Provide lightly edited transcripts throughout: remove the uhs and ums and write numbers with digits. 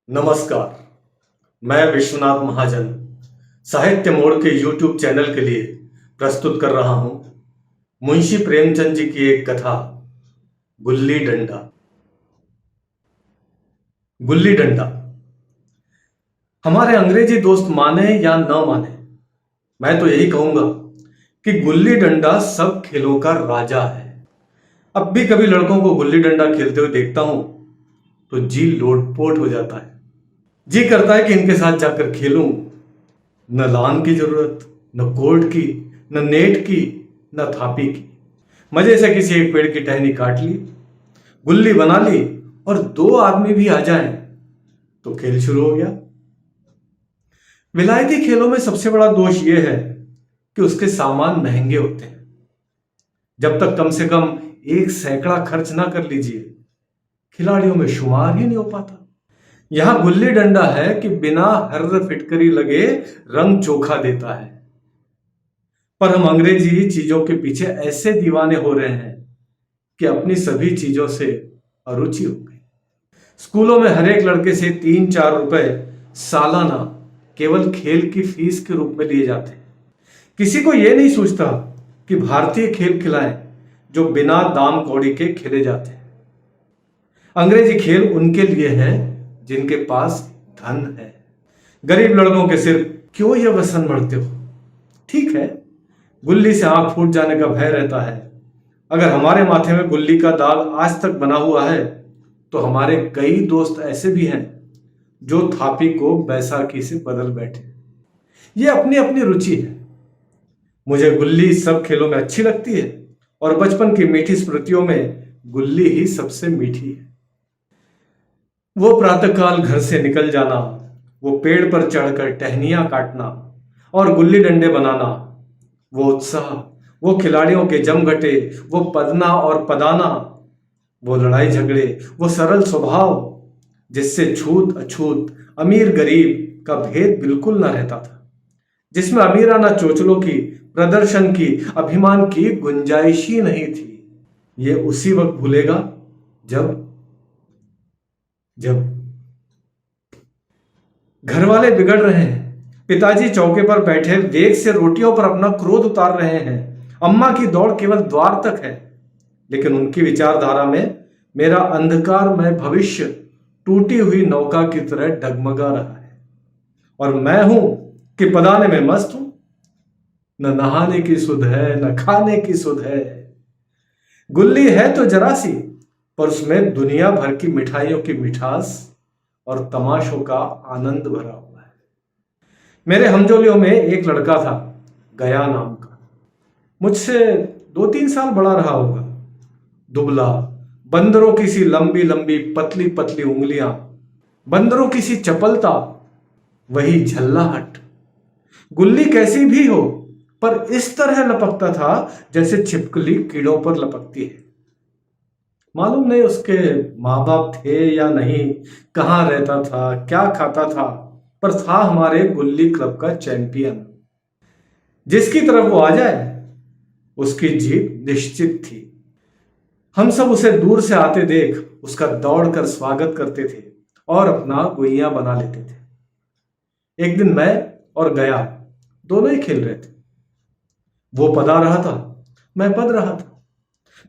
नमस्कार। मैं विश्वनाथ महाजन साहित्य मोड़ के YouTube चैनल के लिए प्रस्तुत कर रहा हूं मुंशी प्रेमचंद जी की एक कथा, गुल्ली डंडा। गुल्ली डंडा हमारे अंग्रेजी दोस्त माने या न माने, मैं तो यही कहूंगा कि गुल्ली डंडा सब खेलों का राजा है। अब भी कभी लड़कों को गुल्ली डंडा खेलते हुए देखता हूं तो जी लोटपोट हो जाता है। जी करता है कि इनके साथ जाकर खेलूं। न लान की जरूरत, न कोर्ट की, न नेट की, न थापी की। मजे से किसी एक पेड़ की टहनी काट ली, गुल्ली बना ली और दो आदमी भी आ जाएं तो खेल शुरू हो गया। विलायती खेलों में सबसे बड़ा दोष यह है कि उसके सामान महंगे होते हैं। जब तक कम से कम 1 सैकड़ा खर्च ना कर लीजिए, खिलाड़ियों में शुमार ही नहीं हो पाता। यहां गुल्ली डंडा है कि बिना हर्र फिटकरी लगे रंग चोखा देता है। पर हम अंग्रेजी चीजों के पीछे ऐसे दीवाने हो रहे हैं कि अपनी सभी चीजों से अरुचि हो गई। स्कूलों में हर एक लड़के से 3-4 रुपए सालाना केवल खेल की फीस के रूप में लिए जाते हैं। किसी को यह नहीं सोचता कि भारतीय खेल खिलाएं जो बिना दाम कौड़ी के खेले जाते हैं। अंग्रेजी खेल उनके लिए है जिनके पास धन है। गरीब लड़कों के सिर क्यों यह व्यसन मढ़ते हो? ठीक है, गुल्ली से आंख फूट जाने का भय रहता है। अगर हमारे माथे में गुल्ली का दाग आज तक बना हुआ है तो हमारे कई दोस्त ऐसे भी हैं जो थापी को बैसाखी से बदल बैठे। ये अपनी अपनी रुचि है। मुझे गुल्ली सब खेलों में अच्छी लगती है और बचपन की मीठी स्मृतियों में गुल्ली ही सबसे मीठी है। वो प्रातःकाल घर से निकल जाना, वो पेड़ पर चढ़कर टहनियां काटना और गुल्ली डंडे बनाना, वो उत्साह, वो खिलाड़ियों के जमघटे, वो पदना और पदाना, वो लड़ाई झगड़े, वो सरल स्वभाव जिससे छूत अछूत, अमीर गरीब का भेद बिल्कुल ना रहता था, जिसमें अमीराना चोचलों की, प्रदर्शन की, अभिमान की गुंजाइश ही नहीं थी। ये उसी वक्त भूलेगा जब घर वाले बिगड़ रहे हैं, पिताजी चौके पर बैठे वेग से रोटियों पर अपना क्रोध उतार रहे हैं, अम्मा की दौड़ केवल द्वार तक है, लेकिन उनकी विचारधारा में मेरा अंधकारमय भविष्य टूटी हुई नौका की तरह डगमगा रहा है। और मैं हूं कि पदाने में मस्त हूं। न नहाने की सुध है, न खाने की सुध है। गुल्ली है तो जरा सी, पर उसमें दुनिया भर की मिठाइयों की मिठास और तमाशों का आनंद भरा हुआ है। मेरे हमजोलियों में एक लड़का था, गया नाम का। मुझसे 2-3 साल बड़ा रहा होगा। दुबला, बंदरों की सी लंबी लंबी पतली पतली उंगलियां, बंदरों की सी चपलता, वही झल्लाहट। गुल्ली कैसी भी हो, पर इस तरह लपकता था जैसे छिपकली कीड़ों पर लपकती है। मालूम नहीं उसके माँ बाप थे या नहीं, कहाँ रहता था, क्या खाता था, पर था हमारे गुल्ली क्लब का चैंपियन। जिसकी तरफ वो आ जाए उसकी जीत निश्चित थी। हम सब उसे दूर से आते देख उसका दौड़कर स्वागत करते थे और अपना गुइया बना लेते थे। एक दिन मैं और गया दोनों ही खेल रहे थे। वो पदा रहा था, मैं पद रहा था।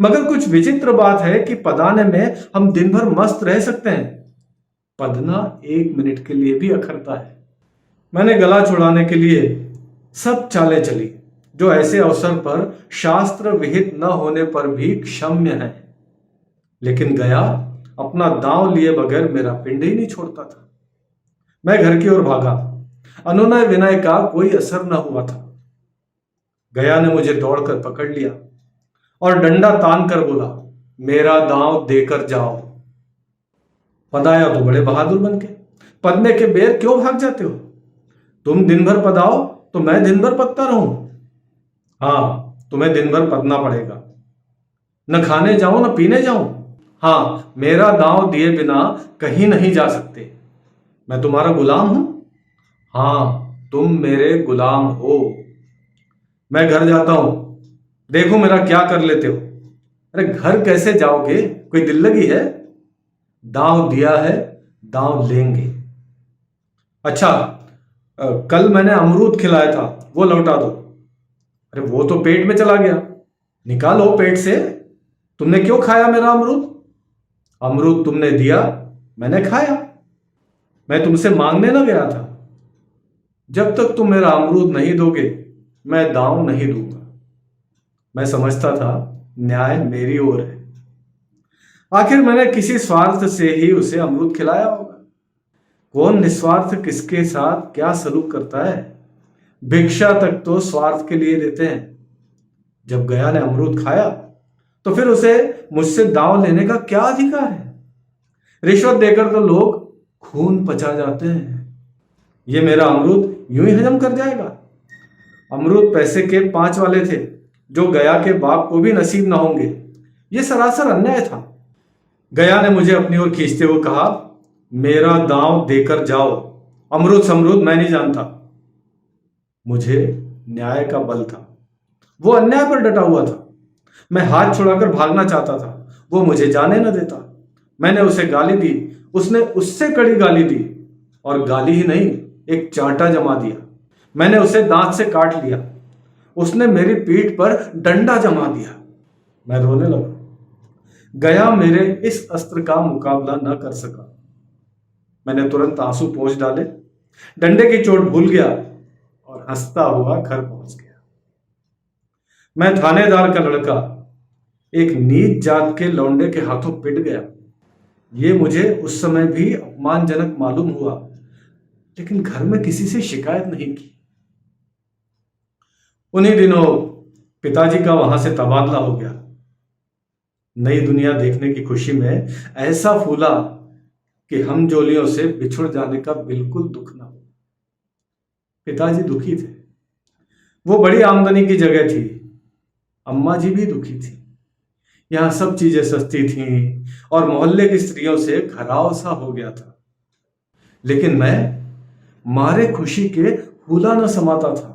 मगर कुछ विचित्र बात है कि पदाने में हम दिन भर मस्त रह सकते हैं, पदना 1 मिनट के लिए भी अखरता है। मैंने गला छुड़ाने के लिए सब चालें चली जो ऐसे अवसर पर शास्त्र विहित न होने पर भी क्षम्य है, लेकिन गया अपना दांव लिए बगैर मेरा पिंड ही नहीं छोड़ता था। मैं घर की ओर भागा। अनुनय विनय का कोई असर न हुआ था। गया ने मुझे दौड़कर पकड़ लिया और डंडा तान कर बोला, मेरा दांव देकर जाओ। पदाया तो बड़े बहादुर बन के, पदने के बेर क्यों भाग जाते हो? तुम दिन भर पदाओ तो मैं दिन भर पदता रहूं? हाँ, तुम्हें दिन भर पदना पड़ेगा। न खाने जाऊं न पीने जाऊं। हाँ, मेरा दांव दिए बिना कहीं नहीं जा सकते। मैं तुम्हारा गुलाम हूं। हाँ, तुम मेरे गुलाम हो। मैं घर जाता हूं, देखो मेरा क्या कर लेते हो। अरे घर कैसे जाओगे, कोई दिल लगी है? दांव दिया है, दांव लेंगे। अच्छा, कल मैंने अमरूद खिलाया था, वो लौटा दो। अरे वो तो पेट में चला गया, निकालो पेट से। तुमने क्यों खाया मेरा अमरूद? अमरूद तुमने दिया, मैंने खाया। मैं तुमसे मांगने ना गया था। जब तक तुम मेरा अमरूद नहीं दोगे, मैं दांव नहीं दूंगा। मैं समझता था न्याय मेरी ओर है। आखिर मैंने किसी स्वार्थ से ही उसे अमरूद खिलाया होगा। कौन निस्वार्थ किसके साथ क्या सलूक करता है? भिक्षा तक तो स्वार्थ के लिए देते हैं। जब गया ने अमरूद खाया, तो फिर उसे मुझसे दांव लेने का क्या अधिकार है? रिश्वत देकर तो लोग खून पचा जाते हैं। ये मेरा अमरूद यूं ही हजम कर जाएगा? अमरूद पैसे के 5 वाले थे, जो गया के बाप को भी नसीब ना होंगे। ये सरासर अन्याय था। गया ने मुझे अपनी ओर खींचते हुए कहा, मेरा दांव देकर जाओ। अमरूद समरूद मैं नहीं जानता। मुझे न्याय का बल था। वो अन्याय पर डटा हुआ था। मैं हाथ छुड़ाकर भागना चाहता था, वो मुझे जाने न देता। मैंने उसे गाली दी, उसने उससे कड़ी गाली दी, और गाली ही नहीं, एक चांटा जमा दिया। मैंने उसे दांत से काट लिया, उसने मेरी पीठ पर डंडा जमा दिया। मैं रोने लगा। गया मेरे इस अस्त्र का मुकाबला न कर सका। मैंने तुरंत आंसू पोंछ डाले, डंडे की चोट भूल गया और हंसता हुआ घर पहुंच गया। मैं थानेदार का लड़का एक नीच जात के लौंडे के हाथों पिट गया। ये मुझे उस समय भी अपमानजनक मालूम हुआ, लेकिन घर में किसी से शिकायत नहीं की। उन्हीं दिनों पिताजी का वहां से तबादला हो गया। नई दुनिया देखने की खुशी में ऐसा फूला कि हम जोलियों से बिछुड़ जाने का बिल्कुल दुख ना हो। पिताजी दुखी थे। वो बड़ी आमदनी की जगह थी। अम्मा जी भी दुखी थी। यहाँ सब चीजें सस्ती थीं और मोहल्ले की स्त्रियों से घराव सा हो गया था। लेकिन मैं मारे खुशी के फूला न समाता था।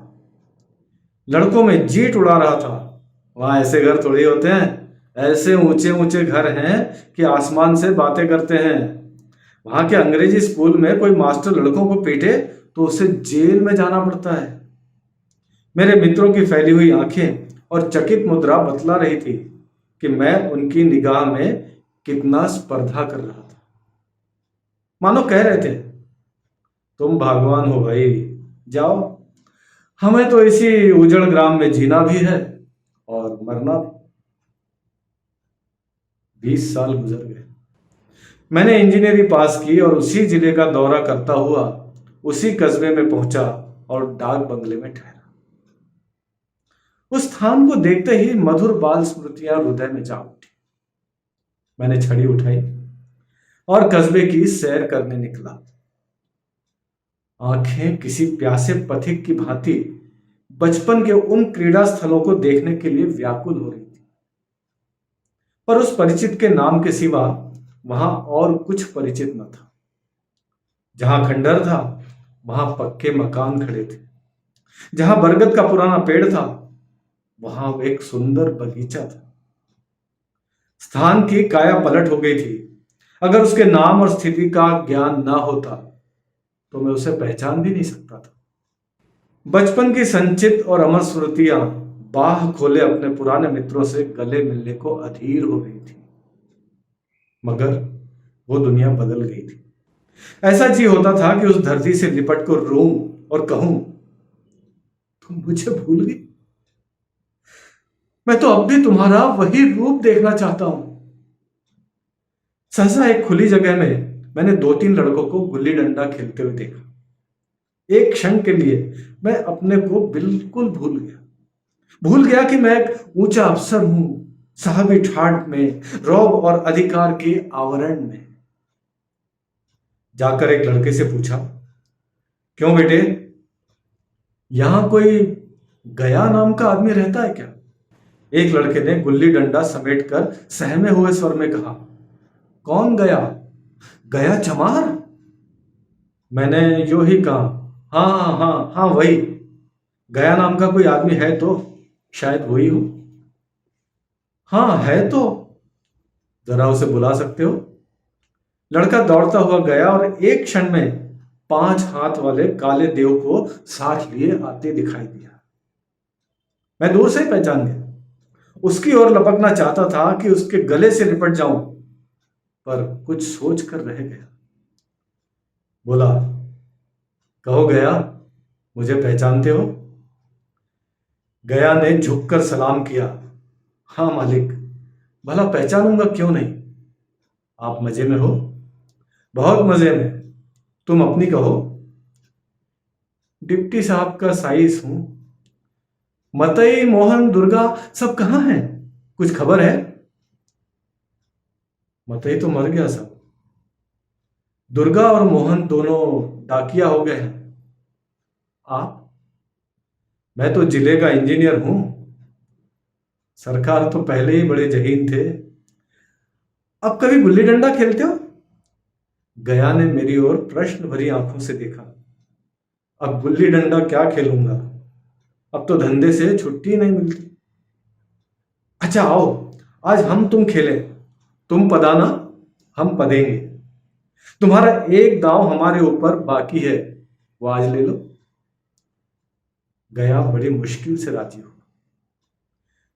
लड़कों में जीट उड़ा रहा था। वहां ऐसे घर थोड़ी होते हैं। ऐसे ऊंचे ऊंचे घर हैं कि आसमान से बातें करते हैं। वहां के अंग्रेजी स्कूल में कोई मास्टर लड़कों को पीटे तो उसे जेल में जाना पड़ता है। मेरे मित्रों की फैली हुई आंखें और चकित मुद्रा बतला रही थी कि मैं उनकी निगाह में कितना स्पर्धा कर रहा था। मानो कह रहे थे, तुम भगवान हो भाई, जाओ। हमें तो इसी उजड़ ग्राम में जीना भी है और मरना भी। 20 साल गुजर गए। मैंने इंजीनियरिंग पास की और उसी जिले का दौरा करता हुआ उसी कस्बे में पहुंचा और डाक बंगले में ठहरा। उस स्थान को देखते ही मधुर बाल स्मृतियां हृदय में जा उठी। मैंने छड़ी उठाई और कस्बे की सैर करने निकला। आंखें किसी प्यासे पथिक की भांति बचपन के उन क्रीड़ा स्थलों को देखने के लिए व्याकुल हो रही थी। पर उस परिचित के नाम के सिवा वहां और कुछ परिचित न था। जहां खंडर था, वहां पक्के मकान खड़े थे। जहां बरगद का पुराना पेड़ था, वहां एक सुंदर बगीचा था। स्थान की काया पलट हो गई थी। अगर उसके नाम और स्थिति का ज्ञान ना होता तो मैं उसे पहचान भी नहीं सकता था। बचपन की संचित और अमर स्मृतियां बाह खोले अपने पुराने मित्रों से गले मिलने को अधीर हो गई थी। मगर वो दुनिया बदल गई थी। ऐसा जी होता था कि उस धरती से लिपट कर रोऊं और कहूं, तुम मुझे भूल गई। मैं तो अब भी तुम्हारा वही रूप देखना चाहता हूं। सहसा एक खुली जगह में मैंने 2-3 लड़कों को गुल्ली डंडा खेलते हुए देखा। एक क्षण के लिए मैं अपने को बिल्कुल भूल गया कि मैं एक ऊंचा अफसर हूं, साहबी ठाट में, रौब और अधिकार के आवरण में। जाकर एक लड़के से पूछा, क्यों बेटे, यहां कोई गया नाम का आदमी रहता है क्या? एक लड़के ने गुल्ली डंडा समेटकर सहमे हुए स्वर में कहा, कौन गया? गया चमार? मैंने यो ही कहा, हाँ हाँ हाँ हाँ वही। गया नाम का कोई आदमी है तो शायद वही हो। हाँ है तो जरा उसे बुला सकते हो? लड़का दौड़ता हुआ गया और एक क्षण में 5 हाथ वाले काले देव को साथ लिए आते दिखाई दिया। मैं दूर से ही पहचान गया। उसकी ओर लपकना चाहता था कि उसके गले से लिपट जाऊं, पर कुछ सोच कर रह गया। बोला, कहो गया, मुझे पहचानते हो? गया ने झुककर सलाम किया। हाँ मालिक, भला पहचानूंगा क्यों नहीं। आप मजे में हो? बहुत मजे में। तुम अपनी कहो। डिप्टी साहब का साइस हूं। मतई, मोहन, दुर्गा सब कहाँ हैं? कुछ खबर है? मतई तो मर गया सब। दुर्गा और मोहन दोनों डाकिया हो गए हैं। आप? मैं तो जिले का इंजीनियर हूं। सरकार तो पहले ही बड़े जहीन थे। अब कभी गुल्ली डंडा खेलते हो? गया ने मेरी ओर प्रश्न भरी आंखों से देखा। अब गुल्ली डंडा क्या खेलूंगा, अब तो धंधे से छुट्टी नहीं मिलती। अच्छा आओ, आज हम तुम खेलें। तुम पदाना, हम पदेंगे। तुम्हारा एक दांव हमारे ऊपर बाकी है, वो आज ले लो। गया बड़ी मुश्किल से राजी हुआ।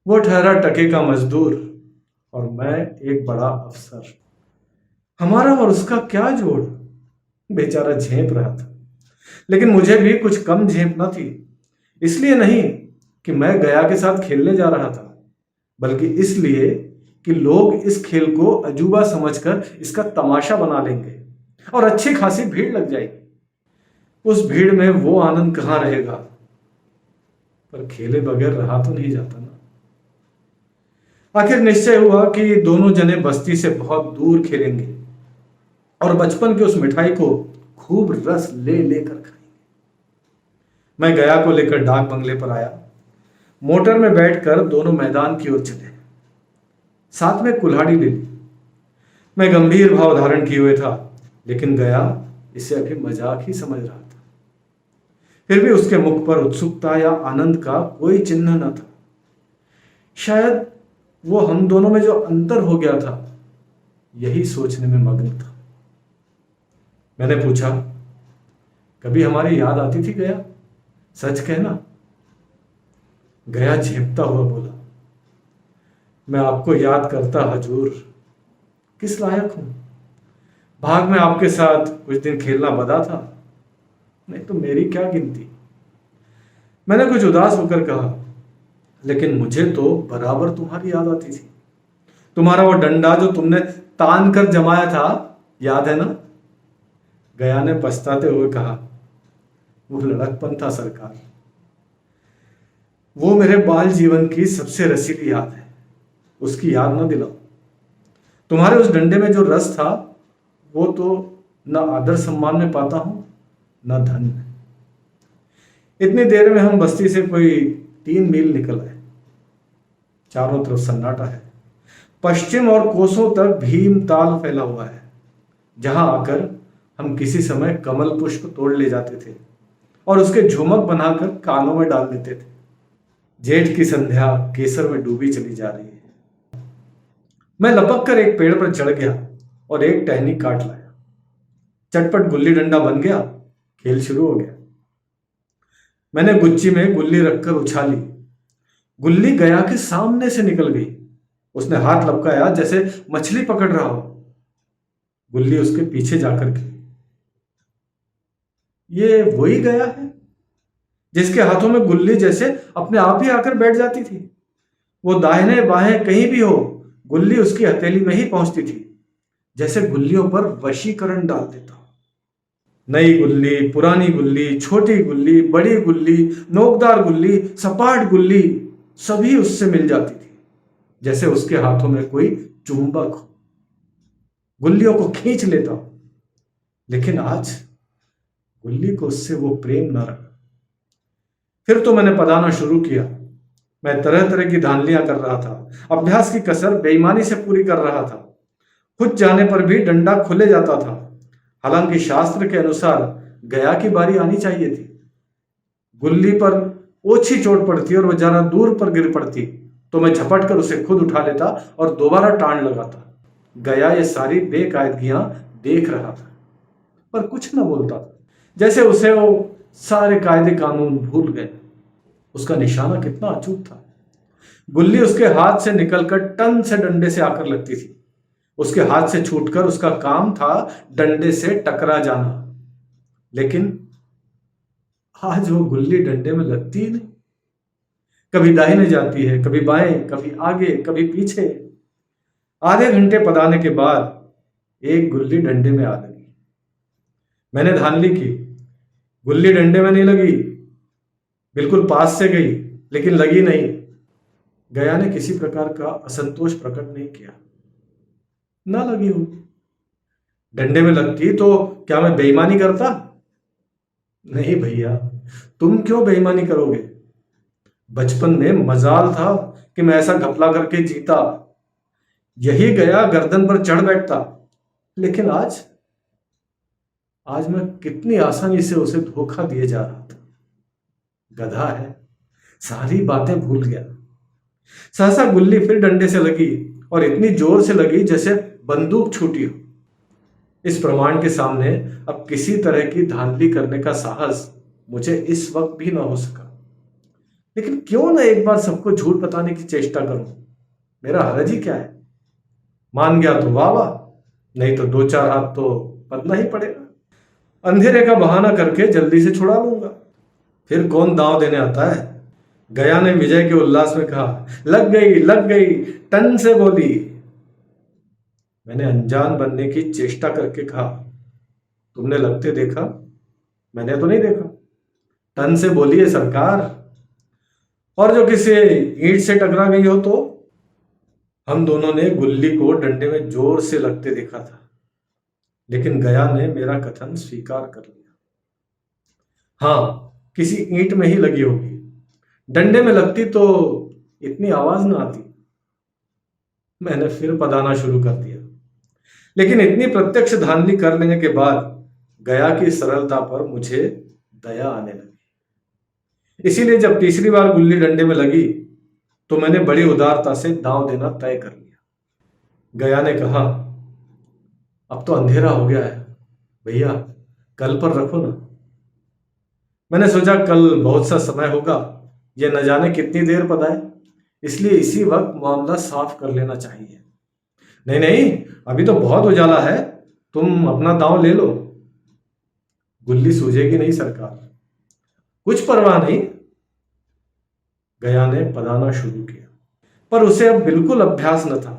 वो ठहरा टके का मजदूर और मैं एक बड़ा अफसर। हमारा और उसका क्या जोड़? बेचारा झेप रहा था, लेकिन मुझे भी कुछ कम झेपना थी। इसलिए नहीं कि मैं गया के साथ खेलने जा रहा था, बल्कि इसलिए कि लोग इस खेल को अजूबा समझकर इसका तमाशा बना लेंगे और अच्छी खासी भीड़ लग जाएगी। उस भीड़ में वो आनंद कहां रहेगा? पर खेले बगैर रहा तो नहीं जाता ना। आखिर निश्चय हुआ कि दोनों जने बस्ती से बहुत दूर खेलेंगे और बचपन की उस मिठाई को खूब रस ले लेकर खाएंगे। मैं गया को लेकर डाक बंगले पर आया। मोटर में बैठकर दोनों मैदान की ओर चले। साथ में कुल्हाड़ी ले ली। मैं गंभीर भाव धारण किए हुए था, लेकिन गया इसे अभी मजाक ही समझ रहा था। फिर भी उसके मुख पर उत्सुकता या आनंद का कोई चिन्ह न था। शायद वो हम दोनों में जो अंतर हो गया था, यही सोचने में मग्न था। मैंने पूछा, कभी हमारी याद आती थी गया? सच कहना। गया झेपता हुआ बोला, मैं आपको याद करता हजूर, किस लायक हूं? भाग में आपके साथ कुछ दिन खेलना बदा था, नहीं तो मेरी क्या गिनती। मैंने कुछ उदास होकर कहा, लेकिन मुझे तो बराबर तुम्हारी याद आती थी। तुम्हारा वो डंडा जो तुमने तान कर जमाया था, याद है ना? गया ने पछताते हुए कहा, वो लड़कपन था सरकार। वो मेरे बाल जीवन की सबसे रसीली याद है। उसकी याद न दिलाओ। तुम्हारे उस डंडे में जो रस था, वो तो न आदर सम्मान में पाता हूं, न धन में। इतनी देर में हम बस्ती से कोई 3 मील निकल आए। चारों तरफ सन्नाटा है। पश्चिम और कोसों तक भीम ताल फैला हुआ है, जहां आकर हम किसी समय कमल पुष्प तोड़ ले जाते थे और उसके झुमक बनाकर कानों में डाल देते थे। जेठ की संध्या केसर में डूबी चली जा रही है। मैं लपक कर एक पेड़ पर चढ़ गया और एक टहनी काट लाया। चटपट गुल्ली डंडा बन गया। खेल शुरू हो गया। मैंने गुच्ची में गुल्ली रखकर उछाली। गुल्ली गया के सामने से निकल गई। उसने हाथ लपकाया जैसे मछली पकड़ रहा हो। गुल्ली उसके पीछे जाकर गिरी। ये वही गया है जिसके हाथों में गुल्ली जैसे अपने आप ही आकर बैठ जाती थी। वो दाहिने बाहें कहीं भी हो, गुल्ली उसकी हथेली में ही पहुंचती थी, जैसे गुल्लियों पर वशीकरण डाल देता। नई गुल्ली, पुरानी गुल्ली, छोटी गुल्ली, बड़ी गुल्ली, नोकदार गुल्ली, सपाट गुल्ली, सभी उससे मिल जाती थी, जैसे उसके हाथों में कोई चुंबक हो, गुल्लियों को खींच लेता हो। लेकिन आज गुल्ली को उससे वो प्रेम न रहा। फिर तो मैंने पदाना शुरू किया। मैं तरह तरह की धांधलियां कर रहा था। अभ्यास की कसर बेईमानी से पूरी कर रहा था। खुद जाने पर भी डंडा खुले जाता था। हालांकि शास्त्र के अनुसार गया की बारी आनी चाहिए थी। गुल्ली पर ओछी चोट पड़ती और वह जरा दूर पर गिर पड़ती तो मैं झपट कर उसे खुद उठा लेता और दोबारा टाण लगाता। गया ये सारी बेकायदगियां देख रहा था, पर कुछ न बोलता था। जैसे उसे वो सारे कायदे कानून भूल गए। उसका निशाना कितना अचूक था। गुल्ली उसके हाथ से निकलकर टन से डंडे से आकर लगती थी। उसके हाथ से छूटकर उसका काम था डंडे से टकरा जाना। लेकिन आज वो गुल्ली डंडे में लगती ही नहीं। कभी दाहिने जाती है, कभी बाएं, कभी आगे, कभी पीछे। आधे घंटे पदाने के बाद एक गुल्ली डंडे में आ लगी। मैंने धांधली की, गुल्ली डंडे में नहीं लगी। बिल्कुल पास से गई, लेकिन लगी नहीं। गया ने किसी प्रकार का असंतोष प्रकट नहीं किया। ना लगी हो, डंडे में लगती तो क्या मैं बेईमानी करता? नहीं भैया, तुम क्यों बेईमानी करोगे? बचपन में मजाल था कि मैं ऐसा घपला करके जीता। यही गया गर्दन पर चढ़ बैठता। लेकिन आज आज मैं कितनी आसानी से उसे धोखा दिए जा रहा था। गधा है, सारी बातें भूल गया। सहसा गुल्ली फिर डंडे से लगी और इतनी जोर से लगी जैसे बंदूक छूटी हो। इस प्रमाण के सामने अब किसी तरह की धांधली करने का साहस मुझे इस वक्त भी ना हो सका। लेकिन क्यों ना एक बार सबको झूठ बताने की चेष्टा करूं? मेरा हरज ही क्या है? मान गया तो वाह वाह, नहीं तो दो चार हाथ तो पदना ही पड़ेगा। अंधेरे का बहाना करके जल्दी से छुड़ा लूंगा। फिर कौन दांव देने आता है? गया ने विजय के उल्लास में कहा, लग गई, टन से बोली। मैंने अनजान बनने की चेष्टा करके कहा, तुमने लगते देखा? मैंने तो नहीं देखा। टन से बोली है सरकार। और जो किसी ईंट से टकरा गई हो तो? हम दोनों ने गुल्ली को डंडे में जोर से लगते देखा था, लेकिन गया ने मेरा कथन स्वीकार कर लिया। हाँ, किसी ईंट में ही लगी होगी। डंडे में लगती तो इतनी आवाज ना आती। मैंने फिर पदाना शुरू कर दिया, लेकिन इतनी प्रत्यक्ष धांधली कर लेने के बाद गया की सरलता पर मुझे दया आने लगी। इसीलिए जब तीसरी बार गुल्ली डंडे में लगी तो मैंने बड़ी उदारता से दांव देना तय कर लिया। गया ने कहा, अब तो अंधेरा हो गया है भैया, कल पर रखो ना। मैंने सोचा कल बहुत सा समय होगा, यह न जाने कितनी देर पदाए, इसलिए इसी वक्त मामला साफ कर लेना चाहिए। नहीं नहीं, अभी तो बहुत उजाला है, तुम अपना दांव ले लो। गुल्ली सूझेगी नहीं सरकार। कुछ परवाह नहीं। गया ने पदाना शुरू किया, पर उसे अब बिल्कुल अभ्यास न था।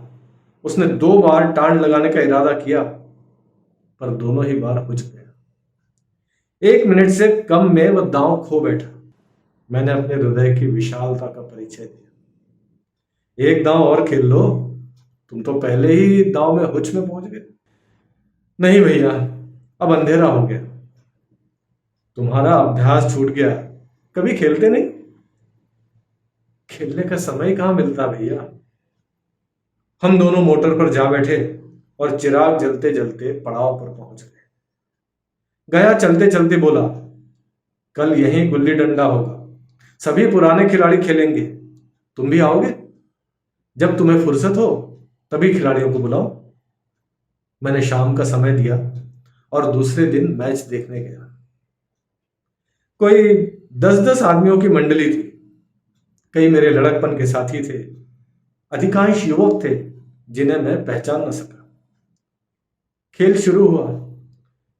उसने 2 बार टांड लगाने का इरादा किया, पर दोनों ही बार हुच गया। 1 मिनट से कम में वह दांव खो बैठा। मैंने अपने हृदय की विशालता का परिचय दिया। एक दांव और खेल लो, तुम तो पहले ही दांव में हुच में पहुंच गए। नहीं भैया, अब अंधेरा हो गया, तुम्हारा अभ्यास छूट गया, कभी खेलते नहीं। खेलने का समय कहां मिलता भैया। हम दोनों मोटर पर जा बैठे और चिराग जलते जलते पड़ाव पर पहुंच गए। गया चलते चलते बोला, कल यहीं गुल्ली डंडा होगा, सभी पुराने खिलाड़ी खेलेंगे, तुम भी आओगे? जब तुम्हें फुर्सत हो तभी खिलाड़ियों को बुलाओ। मैंने शाम का समय दिया और दूसरे दिन मैच देखने गया। कोई 10-10 आदमियों की मंडली थी। कई मेरे लड़कपन के साथी थे। अधिकांश युवक थे जिन्हें मैं पहचान न सका। खेल शुरू हुआ।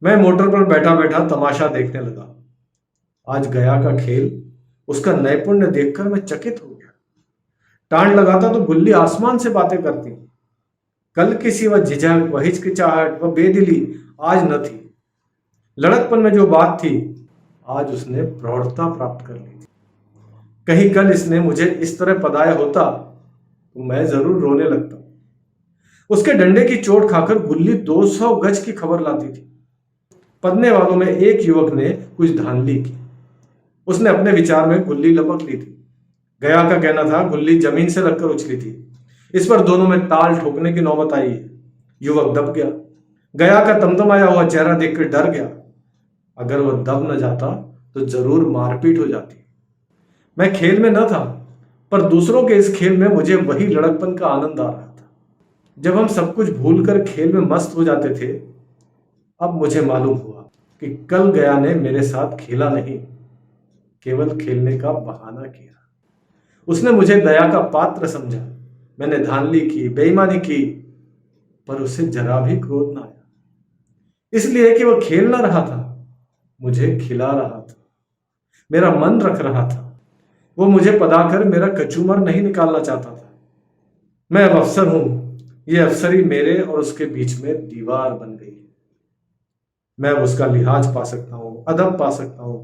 मैं मोटर पर बैठा बैठा तमाशा देखने लगा। आज गया का खेल, उसका नैपुण्य देखकर मैं चकित हो गया। टांड लगाता तो गुल्ली आसमान से बातें करती। कल की सी वह झिझक, वह हिचकिचाहट, वह बेदिली आज न थी। लड़कपन में जो बात थी, आज उसने प्रौढ़ता प्राप्त कर ली थी। कहीं कल इसने मुझे इस तरह पदाया होता तो मैं जरूर रोने लगता। उसके डंडे की चोट खाकर गुल्ली 200 गज की खबर लाती थी। पदने वालों में एक युवक ने कुछ धांधली की। उसने अपने विचार में गुल्ली लपक ली थी। गया का कहना था गुल्ली जमीन से लगकर उछली थी। इस पर दोनों में ताल ठोकने की नौबत आई। युवक दब गया। गया का तमतमाया हुआ चेहरा देखकर डर गया। अगर वह दब न जाता तो जरूर मारपीट हो जाती। मैं खेल में न था, पर दूसरों के इस खेल में मुझे वही लड़कपन का आनंद आ रहा था, जब हम सब कुछ भूलकर खेल में मस्त हो जाते थे। अब मुझे मालूम हुआ कि कल गया ने मेरे साथ खेला नहीं, केवल खेलने का बहाना किया। उसने मुझे दया का पात्र समझा। मैंने धांधली की, बेईमानी की, पर उसे जरा भी क्रोध ना आया, इसलिए कि वह खेल ना रहा था, मुझे खिला रहा था, मेरा मन रख रहा था। वो मुझे पदाकर मेरा कचूमर नहीं निकालना चाहता था। मैं अब अफसर हूं, ये अफसरी मेरे और उसके बीच में दीवार बन गई है। मैं अब उसका लिहाज पा सकता हूं, अदब पा सकता हूं,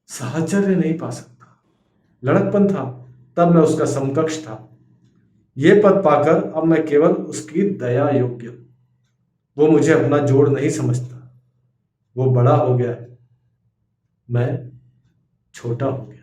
साहचर्य नहीं पा सकता। लड़कपन था तब मैं उसका समकक्ष था, ये पद पाकर अब मैं केवल उसकी दया योग्य हूं। वो मुझे अपना जोड़ नहीं समझता, वो बड़ा हो गया है, मैं छोटा हो गया।